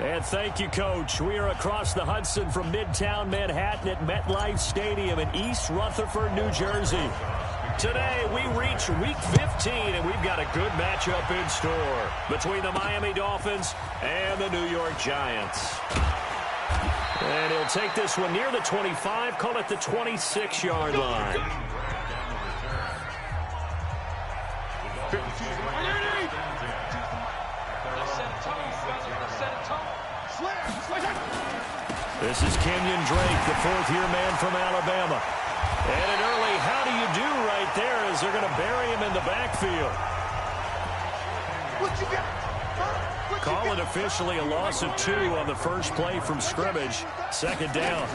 And thank you, Coach. We are across the Hudson from Midtown Manhattan at MetLife Stadium in East Rutherford, New Jersey. Today, we reach Week 15, and we've got a good matchup in store between the Miami Dolphins and the New York Giants. And he'll take this one near the 25, call it the 26-yard line. This is Kenyon Drake, the fourth-year man from Alabama. And an early how do you do right there as they're going to bury him in the backfield. Call it officially a loss of 2 on the first play from scrimmage. Second down.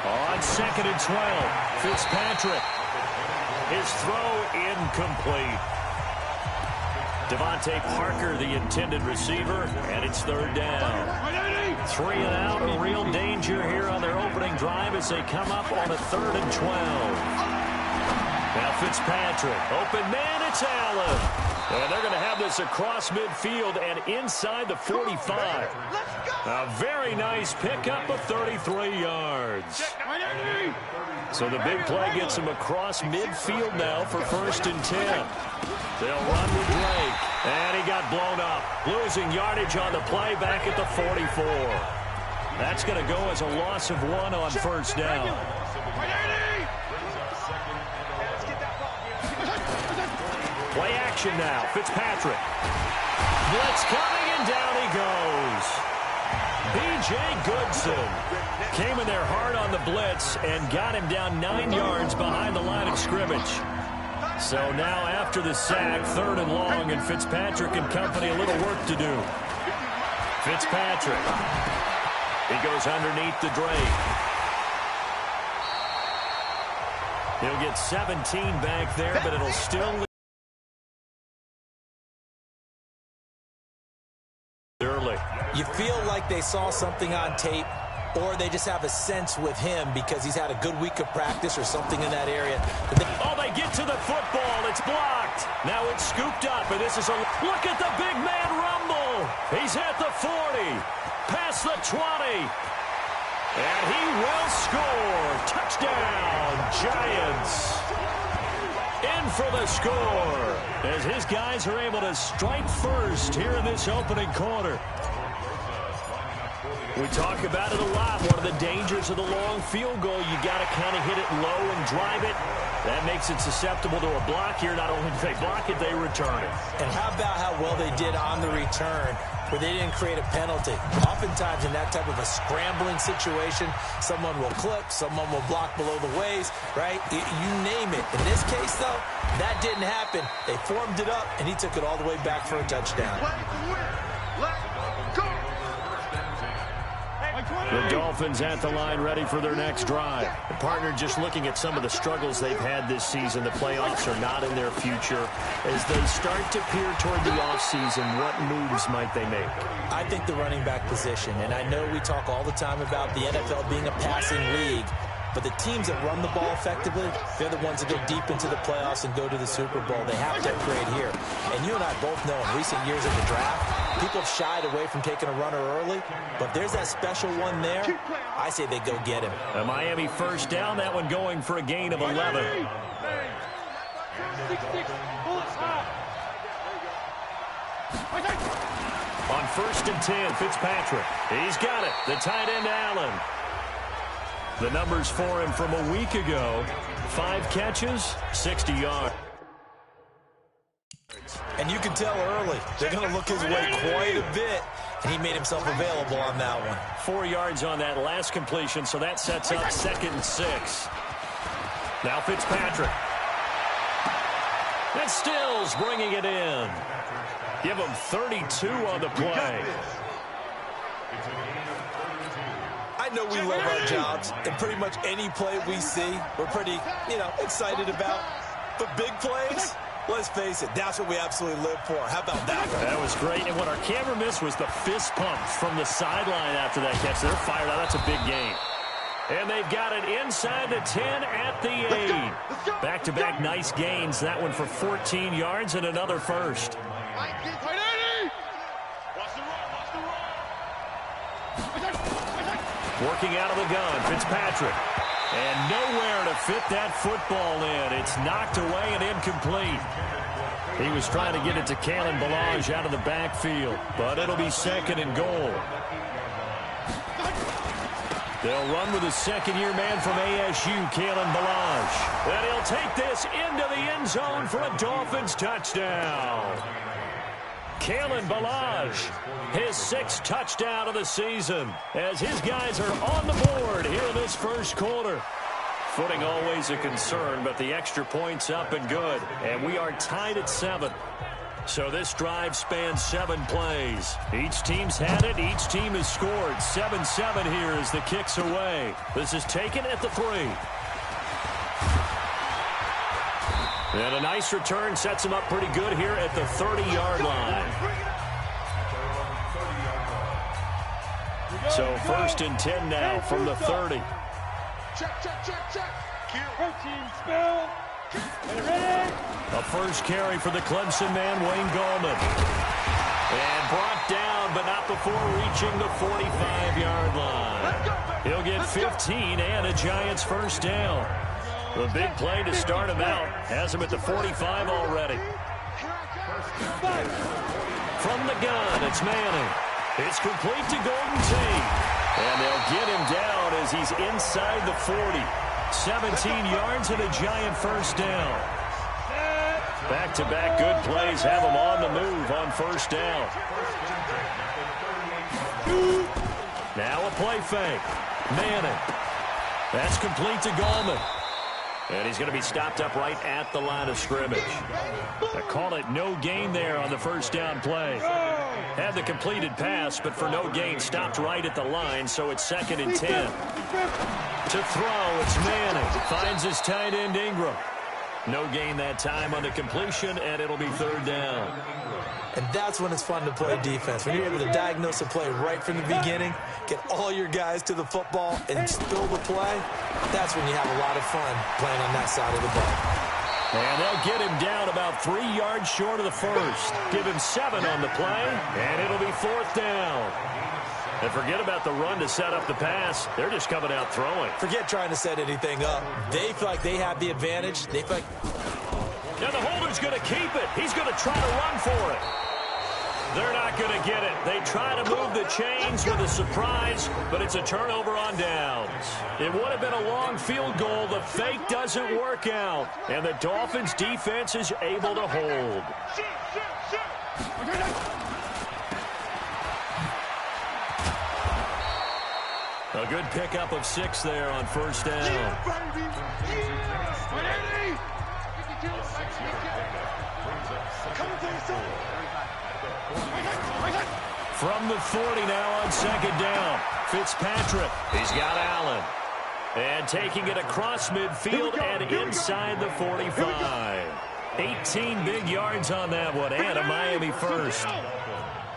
On 2nd and 12, Fitzpatrick. His throw incomplete. Devontae Parker, the intended receiver, and it's third down. 3 and out, a real danger here on their opening drive as they come up on a 3rd and 12. Now Fitzpatrick, open man, it's Allen. And they're going to have this across midfield and inside the 45. A very nice pickup of 33 yards. So the big play gets him across midfield now for 1st and 10. They'll run with Drake. And he got blown up. Losing yardage on the play back at the 44. That's going to go as a loss of 1 on 1st down. Play action now. Fitzpatrick. Blitz coming, and down he goes. B.J. Goodson came in there hard on the blitz and got him down 9 yards behind the line of scrimmage. So now after the sack, 3rd and long, and Fitzpatrick and company a little work to do. Fitzpatrick. He goes underneath the Drake. He'll get 17 back there, but it'll still early. You feel like they saw something on tape, or they just have a sense with him because he's had a good week of practice or something in that area. Oh, they get to the football. It's blocked. Now it's scooped up, and this is a look at the big man rumble. He's at the 40, past the 20, and he will score. Touchdown, Giants. In for the score as his guys are able to strike first here in this opening quarter. We talk about it a lot. One of the dangers of the long field goal, you got to kind of hit it low and drive it. That makes it susceptible to a block here. Not only do they block it, they return it. And how about how well they did on the return where they didn't create a penalty? Oftentimes in that type of a scrambling situation, someone will clip, someone will block below the waist, right? You name it. In this case, though, that didn't happen. They formed it up, and he took it all the way back for a touchdown. The Dolphins at the line ready for their next drive. The partner just looking at some of the struggles they've had this season. The playoffs are not in their future. As they start to peer toward the offseason, what moves might they make? I think the running back position, and I know we talk all the time about the NFL being a passing league, but the teams that run the ball effectively, they're the ones that go deep into the playoffs and go to the Super Bowl. They have to upgrade here. And you and I both know in recent years in the draft, people have shied away from taking a runner early, but there's that special one there. I say they go get him. A Miami first down, that one going for a gain of 11. On 1st and 10, Fitzpatrick. He's got it. The tight end, Allen. The numbers for him from a week ago, 5 catches, 60 yards. And you can tell early, they're going to look his way quite a bit, and he made himself available on that one. 4 yards on that last completion, so that sets up 2nd and 6. Now Fitzpatrick. And Stills bringing it in. Give him 32 on the play. I know we love our jobs, and pretty much any play we see, we're pretty, excited about. But big plays, let's face it, that's what we absolutely live for. How about that one? That was great, and what our camera missed was the fist pumps from the sideline after that catch. They're fired out. That's a big gain. And they've got it inside the 10 at the 8. Back-to-back nice gains. That one for 14 yards and another first. Working out of the gun, Fitzpatrick. And nowhere to fit that football in. It's knocked away and incomplete. He was trying to get it to Kalen Ballage out of the backfield, but it'll be 2nd and goal. They'll run with a second-year man from ASU, Kalen Ballage. And he'll take this into the end zone for a Dolphins touchdown. Kalen Ballage, his 6th touchdown of the season, as his guys are on the board here in this first quarter. Footing always a concern, but the extra point's up and good. And we are tied at 7. So this drive spans 7 plays. Each team's had it. Each team has scored. 7-7 here as the kick's away. This is taken at the 3. And a nice return sets him up pretty good here at the 30-yard line. So 1st and 10 now from the 30. Check. A first carry for the Clemson man, Wayne Gallman. And brought down, but not before reaching the 45-yard line. He'll get 15 and a Giants first down. The big play to start him out has him at the 45 already. From the gun, it's Manning. It's complete to Golden Tate. And they'll get him down as he's inside the 40. 17 yards and a Giant first down. Back-to-back good plays have him on the move on first down. Now a play fake. Manning. That's complete to Gallman. And he's going to be stopped up right at the line of scrimmage. They call it no gain there on the first down play. Had the completed pass, but for no gain, stopped right at the line, so it's 2nd and 10. To throw, it's Manning. Finds his tight end, Ingram. No gain that time on the completion, and it'll be 3rd down. And that's when it's fun to play defense. When you're able to diagnose a play right from the beginning, get all your guys to the football, and spill the play, that's when you have a lot of fun playing on that side of the ball. And they'll get him down about 3 yards short of the first. Give him 7 on the play, and it'll be 4th down. And forget about the run to set up the pass. They're just coming out throwing. Forget trying to set anything up. They feel like they have the advantage. They feel like... Now the holder's going to keep it. He's going to try to run for it. They're not going to get it. They try to move the chains with a surprise, but it's a turnover on downs. It would have been a long field goal. The fake doesn't work out, and the Dolphins' defense is able to hold. A good pickup of 6 there on first down. From the 40 now on 2nd down. Fitzpatrick. He's got Allen. And taking it across midfield and inside the 45. 18 big yards on that one, and a Miami first.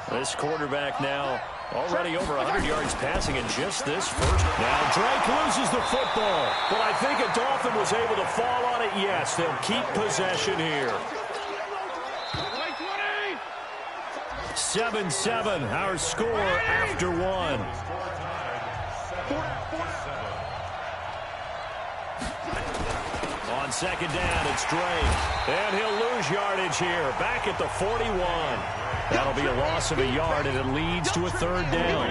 This quarterback now already over 100 yards passing in just this first. Now Drake loses the football, but I think a Dolphin was able to fall on it. Yes, they'll keep possession here. 7-7, our score after 1. On 2nd down, it's Drake. And he'll lose yardage here, back at the 41. That'll be a loss of a yard, and it leads to a 3rd down.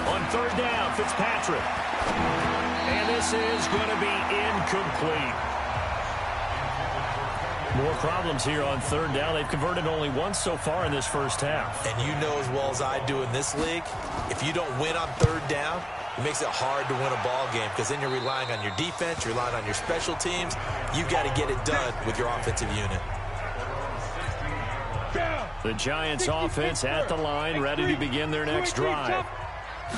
On 3rd down, Fitzpatrick. And this is going to be incomplete. More problems here on 3rd down. They've converted only once so far in this first half. And you know as well as I do in this league, if you don't win on 3rd down, it makes it hard to win a ball game because then you're relying on your defense, you're relying on your special teams. You've got to get it done with your offensive unit. The Giants offense at the line, ready to begin their next drive.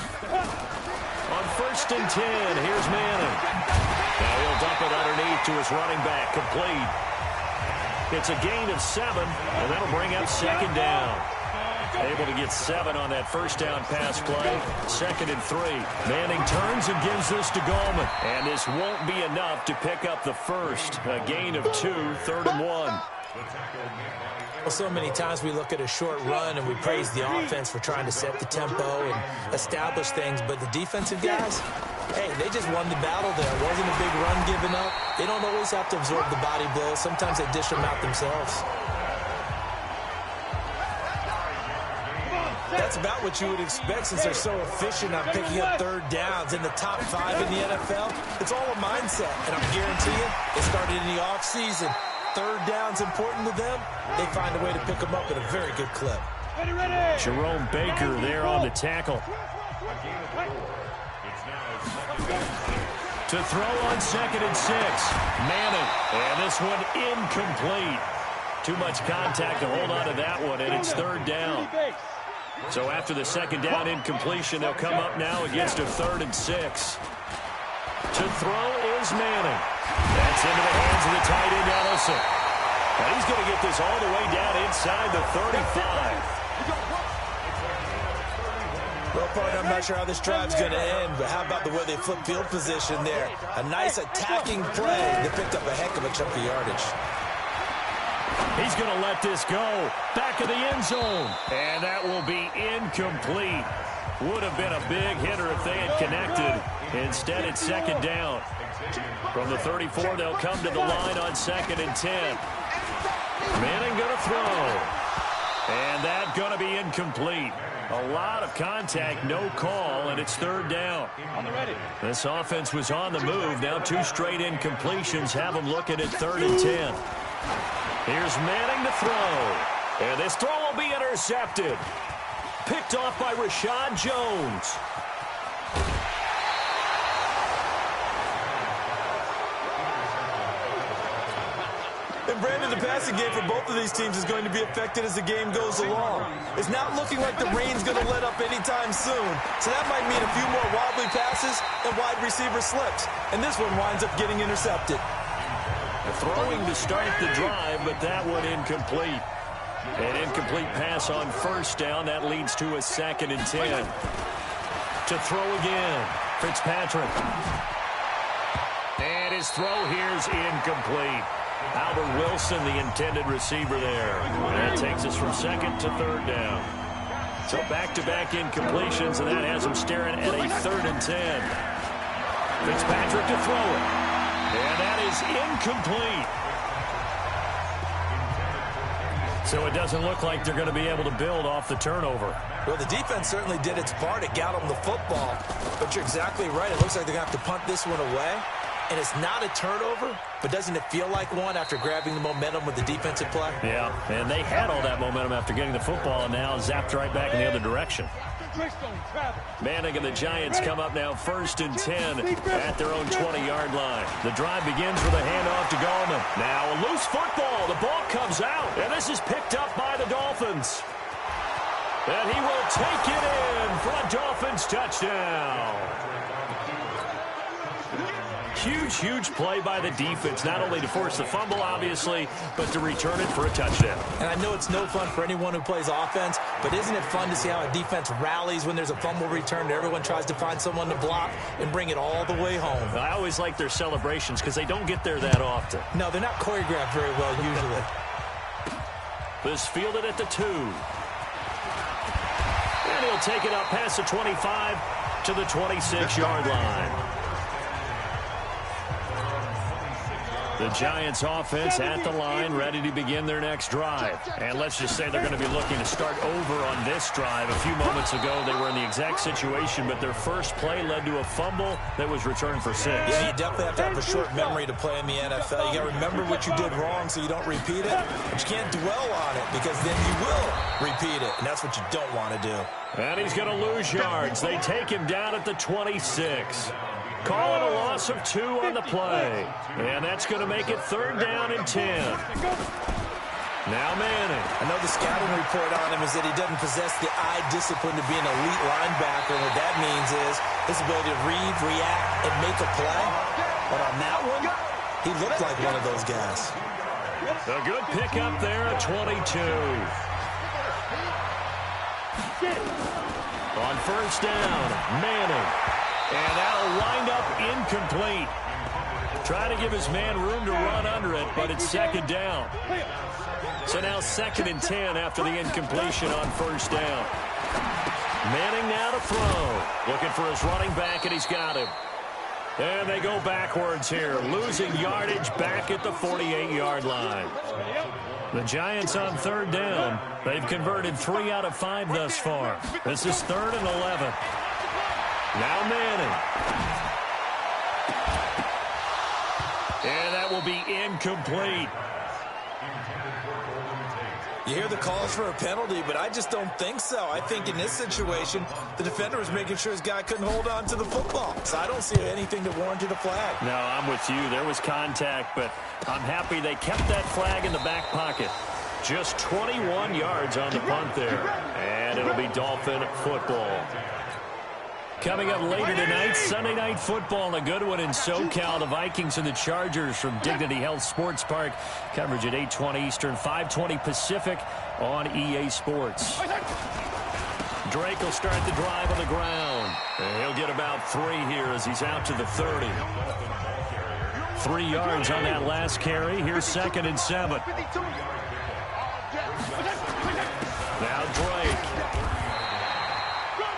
On 1st and 10, here's Manning. Now he'll dump it underneath to his running back, complete. It's a gain of 7, and that'll bring up 2nd down. Able to get 7 on that first down pass play. 2nd and 3. Manning turns and gives this to Gallman. And this won't be enough to pick up the first. A gain of 2, 3rd and 1. Well, so many times we look at a short run and we praise the offense for trying to set the tempo and establish things, but the defensive guys, hey, they just won the battle there. It wasn't a big run given up. They don't always have to absorb the body blows. Sometimes they dish them out themselves. That's about what you would expect since they're so efficient on picking up third downs. In the top 5 in the NFL, it's all a mindset. And I guarantee you, it started in the offseason. Third down's important to them. They find a way to pick them up at a very good clip. Jerome Baker there on the tackle. To throw on 2nd and 6. Manning. And this one incomplete. Too much contact to hold on to that one, and it's 3rd down. So after the 2nd down incompletion, they'll come up now against a 3rd and 6. To throw is Manning. That's into the hands of the tight end, Ellison. And he's going to get this all the way down inside the 35. Well, partner, I'm not sure how this drive's going to end, but how about the way they flip field position there? A nice attacking play. They picked up a heck of a chunk of yardage. He's going to let this go. Back of the end zone. And that will be incomplete. Would have been a big hitter if they had connected. Instead, it's 2nd down. From the 34, they'll come to the line on 2nd and 10. Manning going to throw. And that's going to be incomplete. A lot of contact, no call, and it's 3rd down. This offense was on the move. Now 2 straight incompletions have them looking at 3rd and 10. Here's Manning to throw. And this throw will be intercepted. Picked off by Rashad Jones. And Brandon, the passing game for both of these teams is going to be affected as the game goes along. It's not looking like the rain's going to let up anytime soon. So that might mean a few more wobbly passes and wide receiver slips. And this one winds up getting intercepted. Throwing to start the drive, but that one incomplete. An incomplete pass on 1st down. That leads to a 2nd and 10. To throw again. Fitzpatrick. And his throw here's incomplete. Albert Wilson, the intended receiver there. That takes us from 2nd to 3rd down. So back-to-back incompletions, and that has him staring at a 3rd and 10. Fitzpatrick to throw it. And that is incomplete. So it doesn't look like they're going to be able to build off the turnover. Well, the defense certainly did its part. It got them the football. But you're exactly right. It looks like they're going to have to punt this one away. And it's not a turnover, but doesn't it feel like one after grabbing the momentum with the defensive play? Yeah, and they had all that momentum after getting the football and now zapped right back in the other direction. Manning and the Giants come up now 1st and 10 at their own 20-yard line. The drive begins with a handoff to Gallman. Now a loose football. The ball comes out, and this is picked up by the Dolphins. And he will take it in for a Dolphins touchdown. Huge, huge play by the defense, not only to force the fumble, obviously, but to return it for a touchdown. And I know it's no fun for anyone who plays offense, but isn't it fun to see how a defense rallies when there's a fumble return and everyone tries to find someone to block and bring it all the way home? I always like their celebrations because they don't get there that often. No, they're not choreographed very well usually. This fielded at the 2. And he'll take it up past the 25 to the 26-yard line. The Giants offense at the line, ready to begin their next drive. And let's just say they're going to be looking to start over on this drive. A few moments ago, they were in the exact situation, but their first play led to a fumble that was returned for 6. Yeah, you definitely have to have a short memory to play in the NFL. You got to remember what you did wrong so you don't repeat it, but you can't dwell on it because then you will repeat it, and that's what you don't want to do. And he's going to lose yards. They take him down at the 26. Calling a loss of 2 on the play. And that's going to make it 3rd down and 10. Now Manning. I know the scouting report on him is that he doesn't possess the eye discipline to be an elite linebacker. And what that means is his ability to read, react, and make a play. But on that one, he looked like one of those guys. A good pickup there at 22. On 1st down, Manning. And that'll wind up incomplete. Trying to give his man room to run under it, but it's second down. So now 2nd and 10 after the incompletion on first down. Manning now to throw. Looking for his running back, and he's got him. And they go backwards here, losing yardage back at the 48-yard line. The Giants on 3rd down. They've converted 3 out of 5 thus far. This is 3rd and 11. Now Manning. And that will be incomplete. You hear the calls for a penalty, but I just don't think so. I think in this situation, the defender was making sure his guy couldn't hold on to the football. So I don't see anything that warranted a flag. No, I'm with you. There was contact, but I'm happy they kept that flag in the back pocket. Just 21 yards on the punt there. And it'll be Dolphin football. Coming up later tonight, Sunday Night Football, a good one in SoCal. The Vikings and the Chargers from Dignity Health Sports Park. Coverage at 8:20 Eastern, 5:20 Pacific on EA Sports. Drake will start the drive on the ground. And he'll get about 3 here as he's out to the 30. 3 yards on that last carry. Here's 2nd and 7. Now Drake.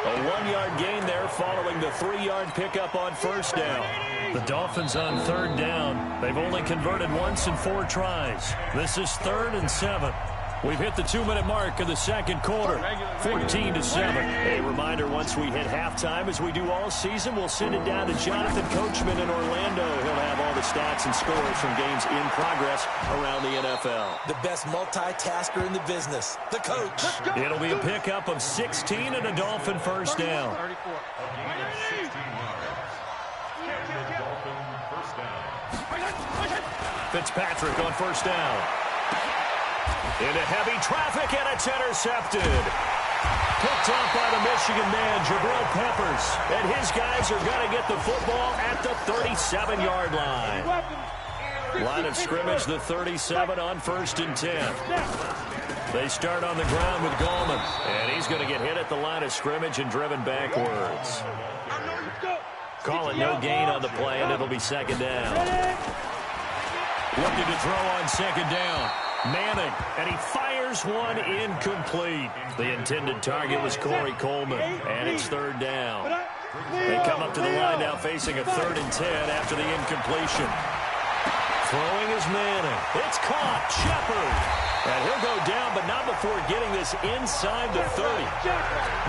A 1-yard gain there following the 3-yard pickup on first down. The Dolphins on 3rd down. They've only converted once in 4 tries. This is 3rd and 7. We've hit the 2-minute mark of the 2nd quarter. 14-7. A reminder, once we hit halftime, as we do all season, we'll send it down to Jonathan Coachman in Orlando. He'll have all the stats and scores from games in progress around the NFL. The best multitasker in the business, the coach. It'll be a pickup of 16 and a Dolphin first down. Fitzpatrick on first down. Into heavy traffic, and it's intercepted. Picked off by the Michigan man, Jabril Peppers. And his guys are going to get the football at the 37-yard line. Line of scrimmage, the 37 on 1st and 10. They start on the ground with Gallman. And he's going to get hit at the line of scrimmage and driven backwards. Call it no gain on the play, and it'll be 2nd down. Looking to throw on 2nd down. Manning, and he fires one incomplete. The intended target was Corey Coleman, and it's 3rd down. They come up to the line now facing a 3rd and 10 after the incompletion. Throwing is Manning. It's caught. Shepard. And he'll go down, but not before getting this inside the 30.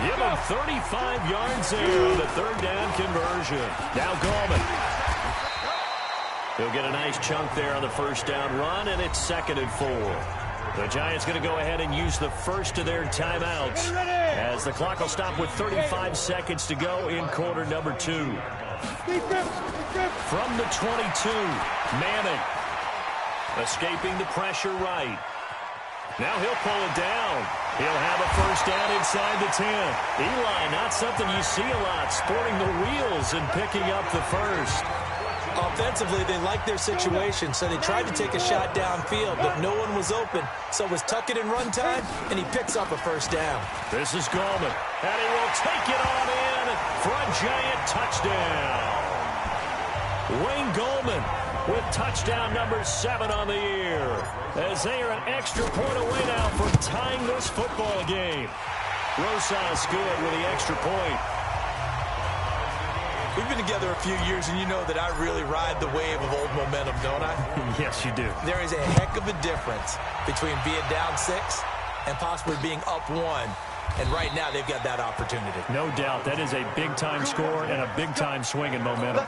Give him 35 yards there on the 3rd down conversion. Now Gallman. He'll get a nice chunk there on the first down run, and it's 2nd and 4. The Giants going to go ahead and use the first of their timeouts as the clock will stop with 35 seconds to go in quarter number 2. From the 22, Manning escaping the pressure right. Now he'll pull it down. He'll have a first down inside the 10. Eli, not something you see a lot, sporting the wheels and picking up the first. Offensively, they liked their situation, so they tried to take a shot downfield, but no one was open. So it was tuck it and run time, and he picks up a first down. This is Gallman, and he will take it on in for a Giant touchdown. Wayne Gallman with touchdown number 7 on the year, as they are an extra point away now from tying this football game. Rosas good with the extra point. We've been together a few years, and you know that I really ride the wave of old momentum, don't I? Yes, you do. There is a heck of a difference between being down 6 and possibly being up 1. And right now, they've got that opportunity. No doubt. That is a big-time score and a big-time swing in momentum.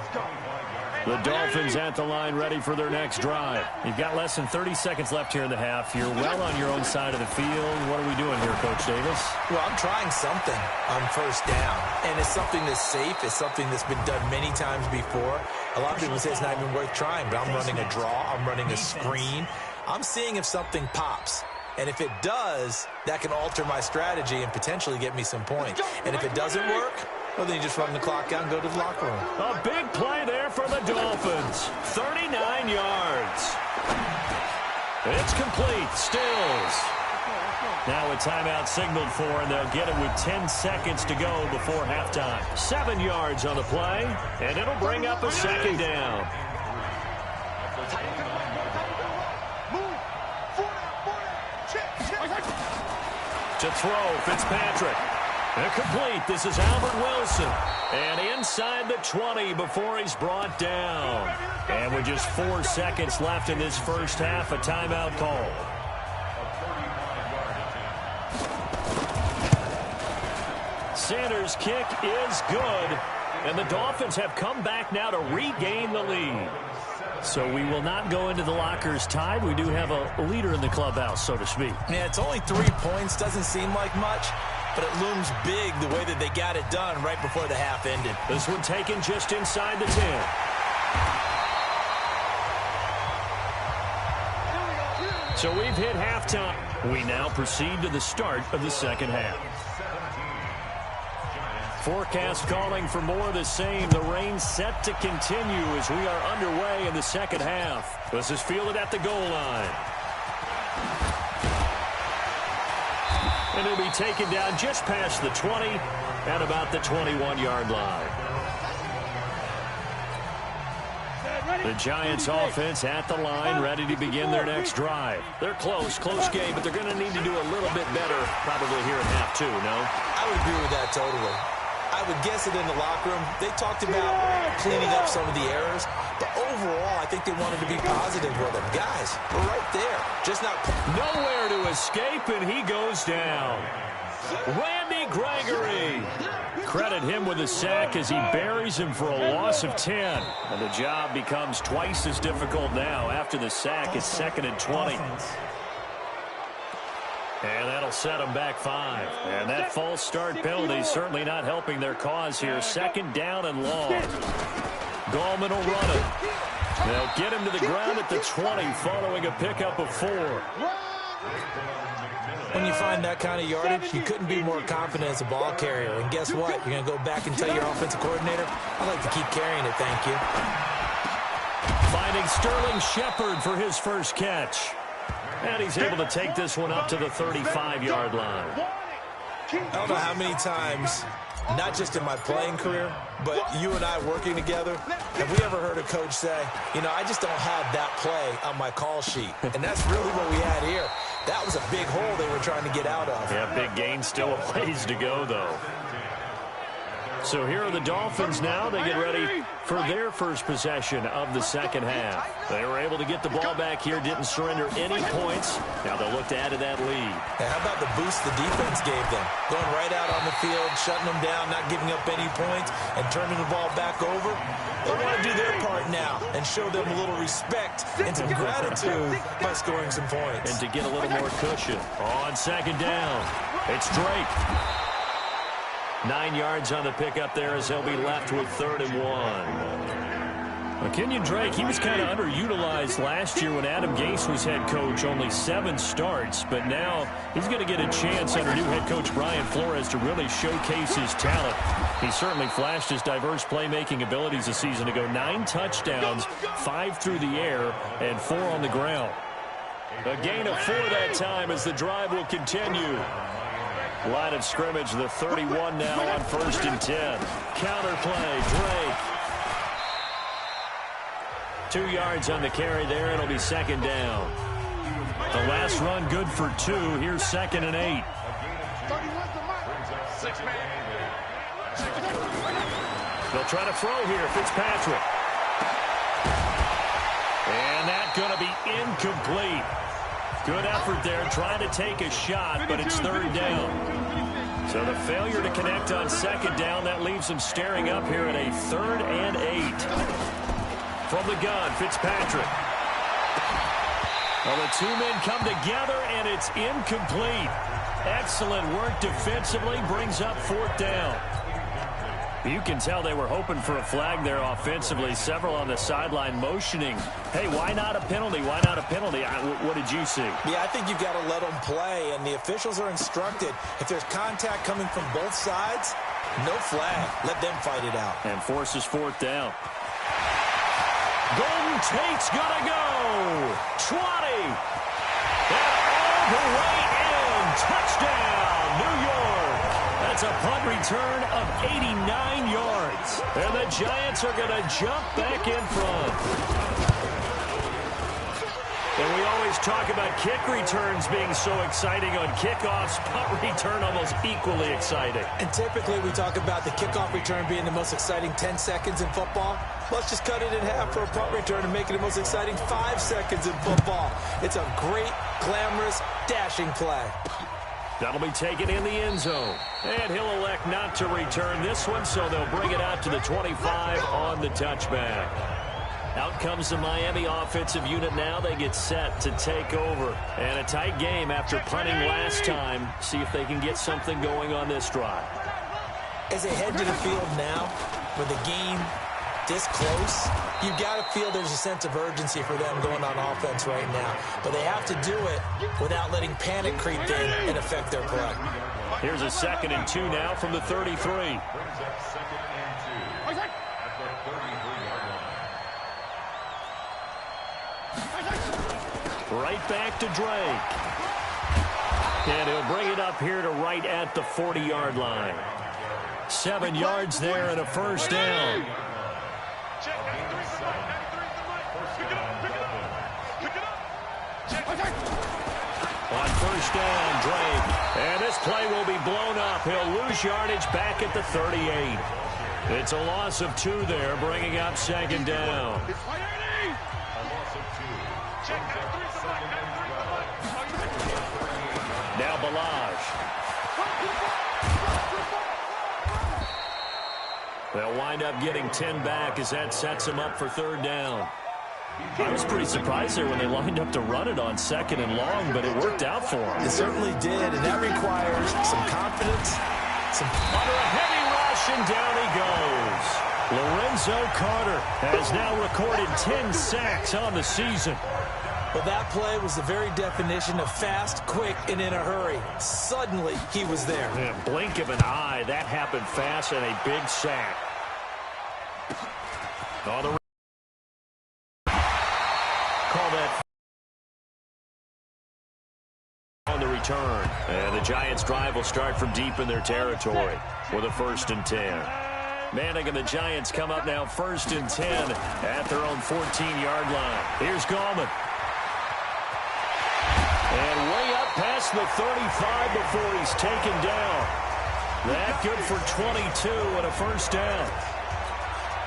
The Dolphins at the line ready for their next drive. You've got less than 30 seconds left here in the half. You're well on your own side of the field. What are we doing here, Coach Davis? Well, I'm trying something on first down. And it's something that's safe. It's something that's been done many times before. A lot of people say it's not even worth trying, but I'm running a draw. I'm running a screen. I'm seeing if something pops. And if it does, that can alter my strategy and potentially get me some points. And if it doesn't work, well, then you just run the clock out and go to the locker room. A big play there for the Dolphins. 39 yards. It's complete. Stills. Now a timeout signaled for, and they'll get it with 10 seconds to go before halftime. 7 yards on the play, and it'll bring up a 2nd down. To throw, Fitzpatrick. Incomplete. This is Albert Wilson. And inside the 20 before he's brought down. And with just 4 seconds left in this first half, a timeout call. Sanders' kick is good. And the Dolphins have come back now to regain the lead. So we will not go into the lockers tied. We do have a leader in the clubhouse, so to speak. Yeah, it's only 3 points. Doesn't seem like much, but it looms big the way that they got it done right before the half ended. This one taken just inside the 10. So we've hit halftime. We now proceed to the start of the second half. Forecast calling for more of the same. The rain set to continue as we are underway in the second half. This is fielded at the goal line. And it'll be taken down just past the 20 at about the 21-yard line. The Giants offense at the line, ready to begin their next drive. They're close game, but they're going to need to do a little bit better probably here in half two, no? I would agree with that totally. I would guess it in the locker room. They talked about cleaning up some of the errors, but overall, I think they wanted to be positive with them. Guys, we're right there. Just not... Nowhere to escape, and he goes down. Randy Gregory. Credit him with a sack as he buries him for a loss of 10. And the job becomes twice as difficult now after the sack. It's 2nd and 20. And that'll set them back 5. And that false start penalty certainly not helping their cause here. 2nd down and long. Gallman will run it. They'll get him to the ground at the 20 following a pickup of 4. When you find that kind of yardage, you couldn't be more confident as a ball carrier. And guess what? You're going to go back and tell your offensive coordinator, I'd like to keep carrying it, thank you. Finding Sterling Shepard for his first catch. And he's able to take this one up to the 35-yard line. I don't know how many times, not just in my playing career, but you and I working together, have we ever heard a coach say, you know, I just don't have that play on my call sheet. And that's really what we had here. That was a big hole they were trying to get out of. Yeah, big gain, still a ways to go, though. So here are the Dolphins now. They get ready for their first possession of the second half. They were able to get the ball back here, didn't surrender any points. Now they'll look to add to that lead. And how about the boost the defense gave them? Going right out on the field, shutting them down, not giving up any points, and turning the ball back over. They want to do their part now and show them a little respect and some gratitude by scoring some points. And to get a little more cushion on 2nd down, it's Drake. 9 yards on the pickup there as he'll be left with 3rd and 1. Well, Kenyon Drake, he was kind of underutilized last year when Adam Gase was head coach, only 7 starts, but now he's going to get a chance under new head coach Brian Flores to really showcase his talent. He certainly flashed his diverse playmaking abilities a season ago. 9 touchdowns, 5 through the air, and 4 on the ground. A gain of 4 that time as the drive will continue. Line of scrimmage, the 31 now on 1st and 10. Counter play, Drake. 2 yards on the carry there. It'll be 2nd down. The last run good for 2. Here's 2nd and 8. They'll try to throw here. Fitzpatrick. And that's going to be incomplete. Good effort there, trying to take a shot, but it's 3rd down. So the failure to connect on 2nd down, that leaves them staring up here at a 3rd and 8. From the gun, Fitzpatrick. Well, the 2 men come together, and it's incomplete. Excellent work defensively, brings up 4th down. You can tell they were hoping for a flag there offensively. Several on the sideline motioning, hey, why not a penalty? Why not a penalty? What did you see? Yeah, I think you've got to let them play, and the officials are instructed. If there's contact coming from both sides, no flag. Let them fight it out. And forces 4th down. Golden Tate's going to go. 20. And all the way in. Touchdown, New York. That's a punt return of 89 yards. And the Giants are going to jump back in front. And we always talk about kick returns being so exciting on kickoffs. Punt return almost equally exciting. And typically we talk about the kickoff return being the most exciting 10 seconds in football. Let's just cut it in half for a punt return and make it the most exciting 5 seconds in football. It's a great, glamorous, dashing play. That'll be taken in the end zone. And he'll elect not to return this one, so they'll bring it out to the 25 on the touchback. Out comes the Miami offensive unit now. They get set to take over. And a tight game after punting last time. See if they can get something going on this drive. As they head to the field now, with the game this close, you got to feel there's a sense of urgency for them going on offense right now. But they have to do it without letting panic creep in and affect their play. Here's a 2nd and 2 now from the 33. Right back to Drake. And he'll bring it up here to right at the 40-yard line. 7 yards there and a first down. On first down, Drake. And this play will be blown up. He'll lose yardage back at the 38. It's a loss of 2 there, bringing up 2nd down. Now Balaj. They'll wind up getting 10 back as that sets them up for 3rd down. I was pretty surprised there when they lined up to run it on 2nd and long, but it worked out for them. It certainly did, and that requires some confidence. Under a heavy rush, and down he goes. Lorenzo Carter has now recorded 10 sacks on the season. Well, that play was the very definition of fast, quick, and in a hurry. Suddenly, he was there. Yeah, blink of an eye. That happened fast and a big sack. On the call that on the return. And the Giants' drive will start from deep in their territory with a 1st and 10. Manning and the Giants come up now 1st and 10 at their own 14-yard line. Here's Gallman. And way up past the 35 before he's taken down. That good for 22 and a first down.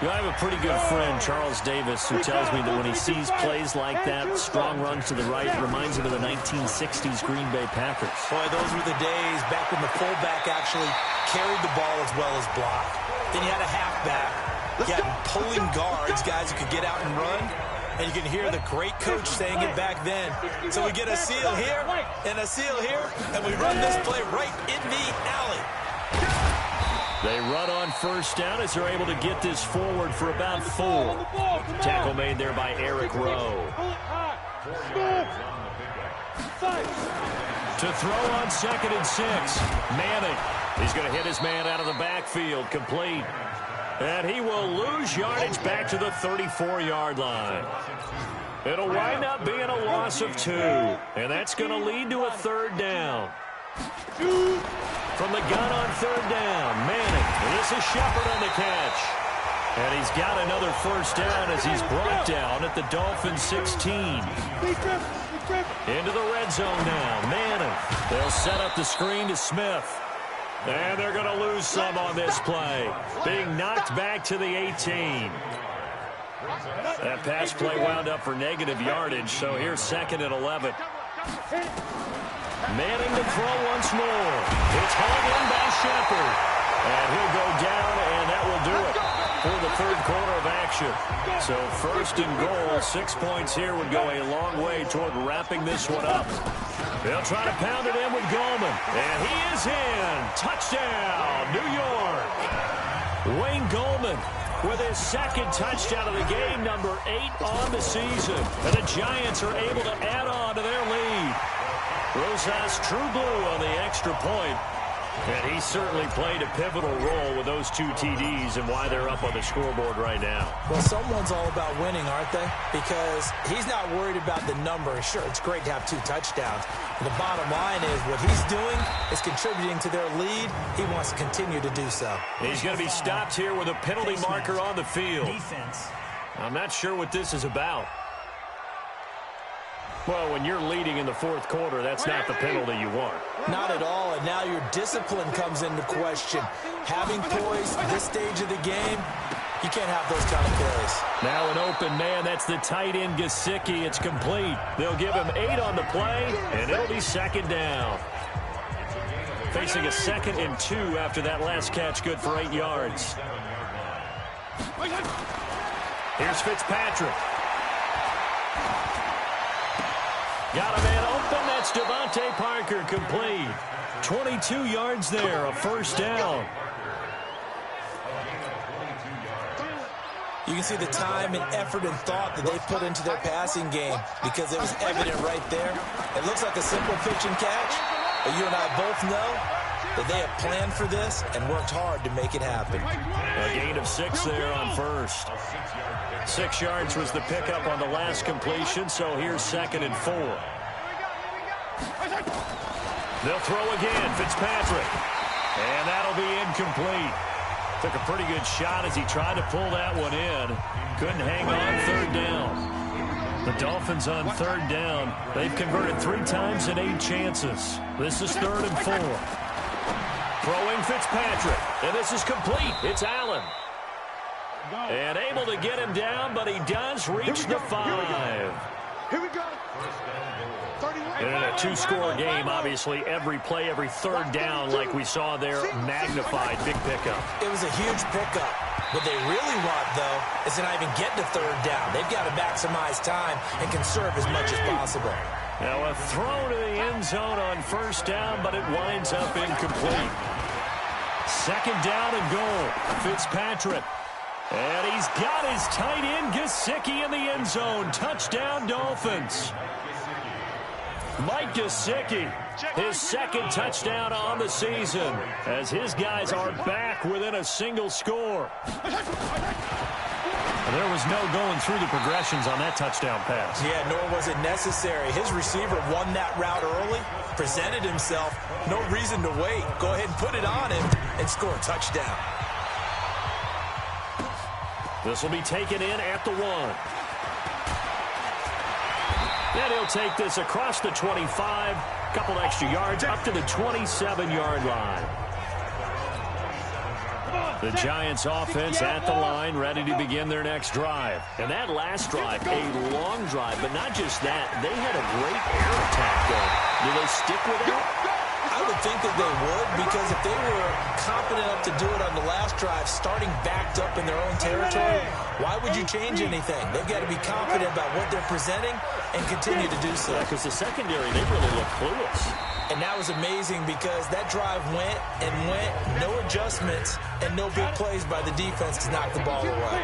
I have a pretty good friend, Charles Davis, who tells me that when he sees plays like that, strong runs to the right, reminds him of the 1960s Green Bay Packers. Boy, those were the days back when the fullback actually carried the ball as well as blocked. Then you had a halfback. You had pulling guards, guys who could get out and run. And you can hear the great coach saying it back then. So we get a seal here and a seal here, and we run this play right in the alley. They run on first down as they're able to get this forward for about 4. Tackle made there by Eric Rowe. To throw on 2nd and 6. Manning. He's going to hit his man out of the backfield. Complete. And he will lose yardage back to the 34-yard line. It'll wind up being a loss of 2. And that's going to lead to a 3rd down. From the gun on 3rd down, Manning. And this is Shepard on the catch. And he's got another first down as he's brought down at the Dolphins 16. Into the red zone now, Manning. They'll set up the screen to Smith. And they're going to lose some on this play. Being knocked back to the 18. That pass play wound up for negative yardage, so here's 2nd and 11. Manning to throw once more. It's hauled in by Shepard. And he'll go down, and that will do it for the 3rd quarter of action. So 1st and goal, 6 points here would go a long way toward wrapping this one up. They'll try to pound it in with Gallman. And he is in. Touchdown, New York. Wayne Gallman with his 2nd touchdown of the game, number 8 on the season. And the Giants are able to add on to their lead. Rosas true blue on the extra point. And he certainly played a pivotal role with those 2 TDs and why they're up on the scoreboard right now. Well, someone's all about winning, aren't they? Because he's not worried about the number. Sure, it's great to have 2 touchdowns. And the bottom line is what he's doing is contributing to their lead. He wants to continue to do so. He's going to be stopped here with a penalty marker on the field. Defense. I'm not sure what this is about. Well, when you're leading in the fourth quarter, that's not the penalty you want. Not at all, and now your discipline comes into question. Having poise this stage of the game, you can't have those kind of plays. Now an open man, that's the tight end Gesicki. It's complete. They'll give him 8 on the play, and it'll be second down. Facing a 2nd and 2 after that last catch, good for 8 yards. Here's Fitzpatrick. Got a man open. That's Devontae Parker, complete. 22 yards there, a first down. You can see the time and effort and thought that they put into their passing game because it was evident right there. It looks like a simple pitch and catch, but you and I both know that they have planned for this and worked hard to make it happen. A gain of 6 there on first. 6 yards was the pickup on the last completion, so here's 2nd and 4. They'll throw again, Fitzpatrick. And that'll be incomplete. Took a pretty good shot as he tried to pull that one in. Couldn't hang on 3rd down. The Dolphins on 3rd down. They've converted 3 times in 8 chances. This is 3rd and 4. Throwing Fitzpatrick. And this is complete. It's Allen. And able to get him down, but he does reach the 5. Here we go. And in a 2-score game, obviously, every play, every 3rd down, like we saw there, magnified. Big pickup. It was a huge pickup. What they really want, though, is to not even get to 3rd down. They've got to maximize time and conserve as much as possible. Now a throw to the end zone on 1st down, but it winds up incomplete. 2nd down and goal. Fitzpatrick. And he's got his tight end, Gesicki, in the end zone. Touchdown, Dolphins. Mike Gesicki, his 2nd touchdown on the season, as his guys are back within a single score. There was no going through the progressions on that touchdown pass. Yeah, nor was it necessary. His receiver won that route early, presented himself, no reason to wait. Go ahead and put it on him and score a touchdown. This will be taken in at the 1. And he'll take this across the 25, couple extra yards up to the 27-yard line. The Giants offense at the line, ready to begin their next drive. And that last drive, a long drive, but not just that. They had a great air attack going. Do they stick with it? I would think that they would, because if they were confident enough to do it on the last drive, starting backed up in their own territory, why would you change anything? They've got to be confident about what they're presenting and continue to do so. Because the secondary, they really look clueless. And that was amazing because that drive went and went, no adjustments, and no big plays by the defense to knock the ball away.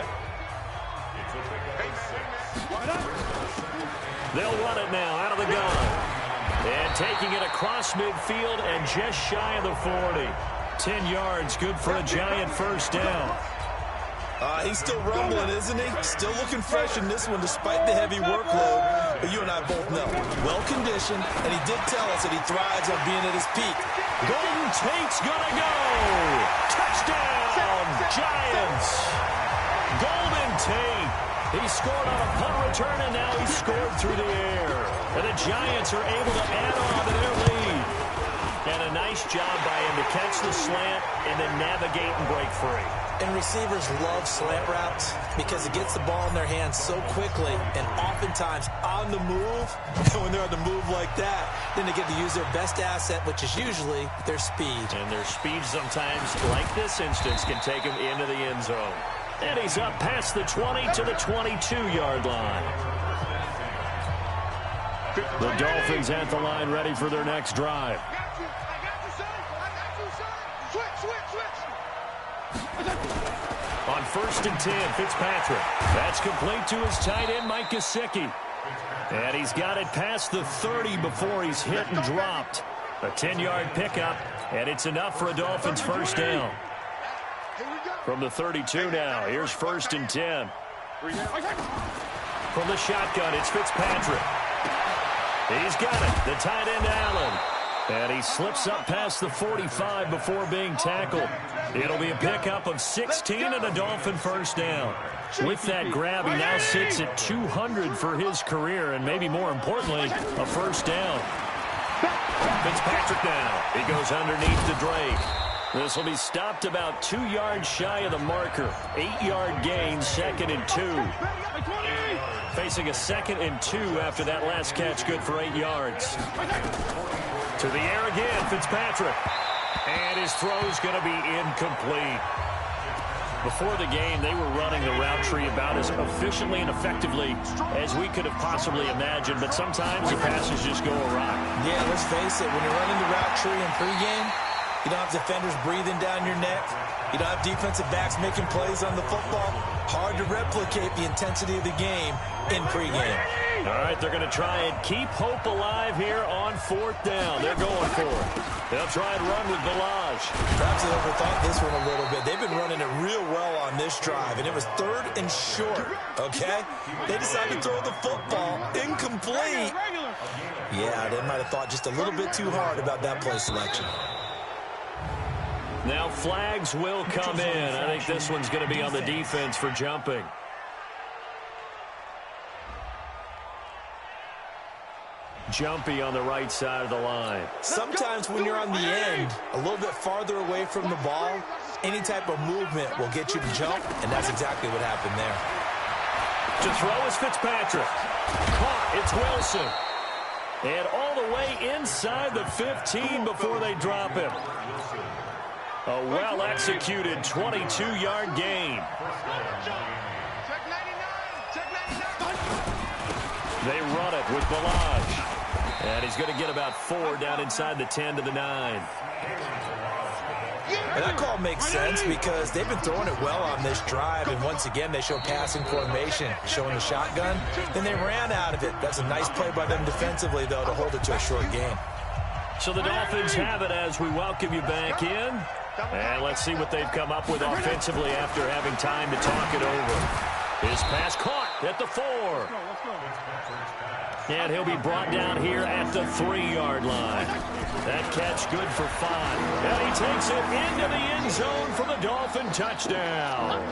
They'll run it now out of the gun. And taking it across midfield and just shy of the 40. 10 yards, good for a Giant first down. He's still rumbling, isn't he? Still looking fresh in this one despite the heavy workload. But you and I both know, well-conditioned, and he did tell us that he thrives on being at his peak. Golden Tate's gonna go! Touchdown, Giants! Golden Tate. He scored on a punt return, and now he's scored through the air. And the Giants are able to add on to their lead. And a nice job by him to catch the slant and then navigate and break free. And receivers love slant routes because it gets the ball in their hands so quickly and oftentimes on the move. And when they're on the move like that, then they get to use their best asset, which is usually their speed. And their speed sometimes, like this instance, can take them into the end zone. And he's up past the 20 to the 22-yard line. The Dolphins at the line, ready for their next drive. On 1st and 10, Fitzpatrick. That's complete to his tight end, Mike Gesicki. And he's got it past the 30 before he's hit and dropped. A 10-yard pickup, and it's enough for a Dolphins first down. From the 32 now, here's 1st and 10. From the shotgun, it's Fitzpatrick. He's got it. The tight end, Allen. And he slips up past the 45 before being tackled. It'll be a pickup of 16 and a Dolphin first down. With that grab, he now sits at 200 for his career, and maybe more importantly, a first down. Fitzpatrick now. He goes underneath to Drake. This will be stopped about 2 yards shy of the marker. 8-yard gain, 2nd and 2. Facing a 2nd and 2 after that last catch, good for 8 yards. To the air again, Fitzpatrick. And his throw's going to be incomplete. Before the game, they were running the route tree about as efficiently and effectively as we could have possibly imagined, but sometimes the passes just go awry. Yeah, let's face it, when you're running the route tree in pregame, you don't have defenders breathing down your neck. You don't have defensive backs making plays on the football. Hard to replicate the intensity of the game in pregame. All right, they're going to try and keep hope alive here on 4th down. They're going for it. They'll try and run with Balaj. Perhaps they overthought this one a little bit. They've been running it real well on this drive, and it was 3rd and short, okay? They decided to throw the football incomplete. Yeah, they might have thought just a little bit too hard about that play selection. Now flags will come in. I think this one's going to be on the defense for jumping. Jumpy on the right side of the line. Sometimes when you're on the end, a little bit farther away from the ball, any type of movement will get you to jump, and that's exactly what happened there. To throw is Fitzpatrick. Caught, it's Wilson. And all the way inside the 15 before they drop him. A well-executed 22-yard gain. They run it with Balaj. And he's going to get about 4 down inside the 10 to the 9. And that call makes sense because they've been throwing it well on this drive, and once again they show passing formation, showing the shotgun. Then they ran out of it. That's a nice play by them defensively, though, to hold it to a short gain. So the Dolphins have it as we welcome you back in. And let's see what they've come up with offensively after having time to talk it over. His pass caught at the 4. And he'll be brought down here at the 3-yard line. That catch good for 5. And he takes it into the end zone for the Dolphin touchdown.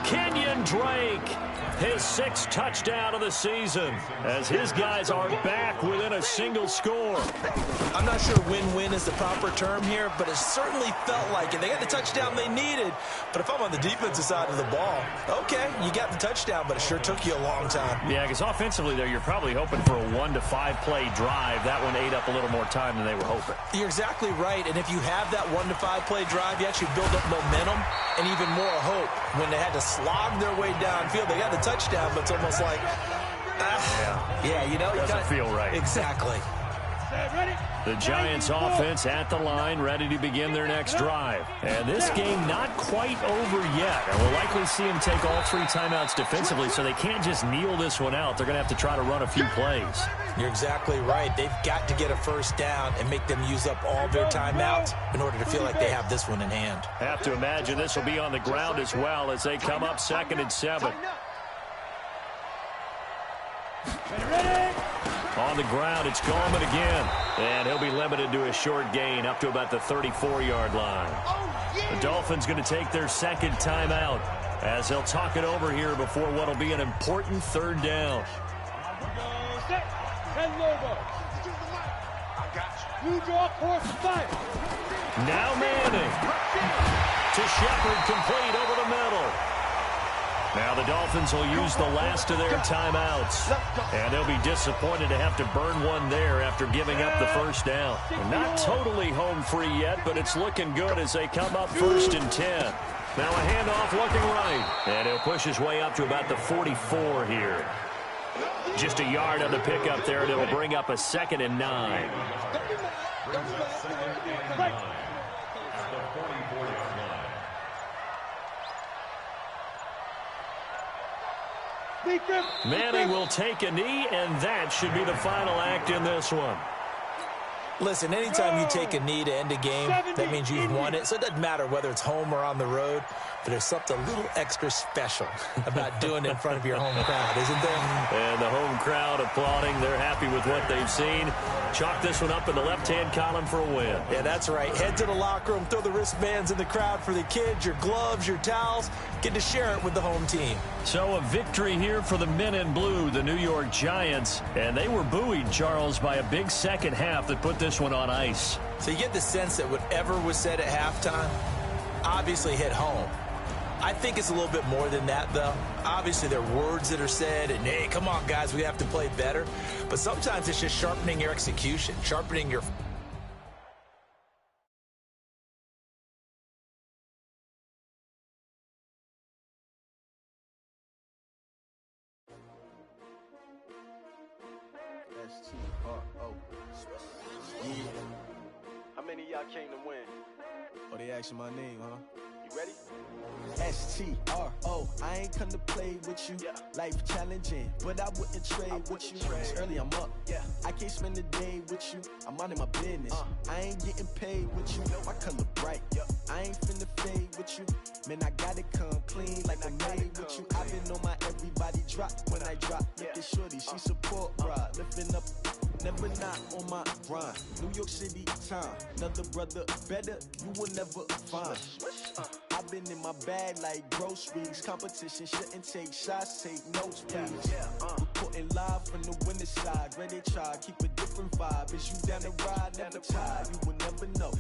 Kenyon Drake, his 6th touchdown of the season, as his guys are back within a single score. I'm not sure win-win is the proper term here, but it certainly felt like it. They got the touchdown they needed, but if I'm on the defensive side of the ball, okay, you got the touchdown, but it sure took you a long time. Yeah, because offensively there, you're probably hoping for a 1 to 5 play drive. That one ate up a little more time than they were hoping. You're exactly right, and if you have that 1 to 5 play drive, you actually build up momentum and even more hope. When they had to slog their way downfield, they got the touchdown, but it's almost like, yeah, you know, doesn't feel right. Exactly. The Giants offense at the line, ready to begin their next drive. And this game not quite over yet. And we'll likely see them take all 3 timeouts defensively, so they can't just kneel this one out. They're going to have to try to run a few plays. You're exactly right. They've got to get a first down and make them use up all their timeouts in order to feel like they have this one in hand. Have to imagine this will be on the ground as well as they come up 2nd and 7. On the ground, it's Gallman again. And he'll be limited to a short gain up to about the 34-yard line. The Dolphins going to take their 2nd timeout as they'll talk it over here before what will be an important 3rd down. Now Manning to Shepard, complete over the middle. Now the Dolphins will use the last of their timeouts. And they'll be disappointed to have to burn one there after giving up the first down. Not totally home free yet, but it's looking good as they come up 1st and 10. Now a handoff looking right. And he'll push his way up to about the 44 here. Just a yard on the pickup there, and it'll bring up a 2nd and 9. Manning will take a knee, and that should be the final act in this one. Listen, anytime you take a knee to end a game, that means you've won it. So it doesn't matter whether it's home or on the road, but there's something a little extra special about doing it in front of your home crowd, isn't there? And the home crowd applauding. They're happy with what they've seen. Chalk this one up in the left-hand column for a win. Yeah, that's right. Head to the locker room, throw the wristbands in the crowd for the kids, your gloves, your towels. Get to share it with the home team. So a victory here for the men in blue, the New York Giants. And they were buoyed, Charles, by a big second half that put this one on ice. So you get the sense that whatever was said at halftime obviously hit home. I think it's a little bit more than that, though. Obviously, there are words that are said, and, hey, come on, guys, we have to play better. But sometimes it's just sharpening your execution, sharpening your... S-T-R-O. Yeah. How many of y'all came to win? Oh, they asking my name, huh? You ready? S-T-R-O. I ain't come to play with you. Yeah. Life challenging, but I wouldn't trade with you. It's early, I'm up. Yeah. I can't spend the day with you. I'm minding my business. I ain't getting paid with you. My color bright. Yeah. I ain't finna fade with you. Man, I gotta come clean like I'm made with you. I've been on my everybody drop when I drop. Look at shorty, she support, bruh. Lifting up. Never not on my grind. New York City time. Another brother better, you will never find. I've been in my bag like groceries. Competition shouldn't take shots, take notes, please. Reporting live from the winning side. Ready to try, keep a different vibe. Is you down the ride, never tired. You will never know.